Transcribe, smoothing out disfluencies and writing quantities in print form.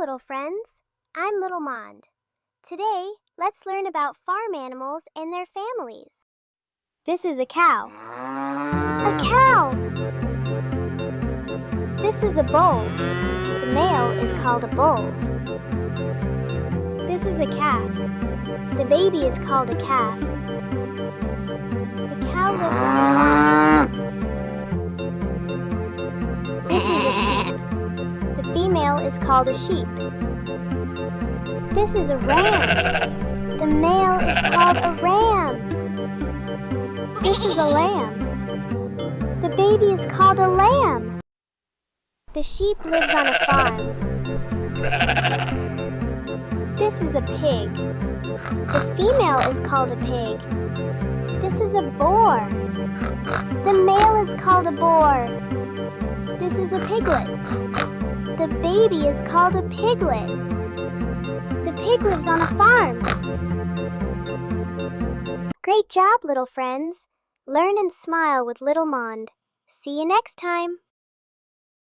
little friends. I'm Little Monde. Today, let's learn about farm animals and their families. This is a cow. A cow! This is a bull. The male is called a bull. This is a calf. The baby is called a calf. The cow lives on the farm. This is a sheep. The female is called a sheep. This is a ram. The male is called a ram. This is a lamb. The baby is called a lamb. The sheep lives on a farm. This is a pig. The female is called a pig. This is a boar. The male is called a boar. This is a piglet. The baby is called a piglet. The pig lives on a farm. Great job, little friends. Learn and smile with Little Monde. See you next time.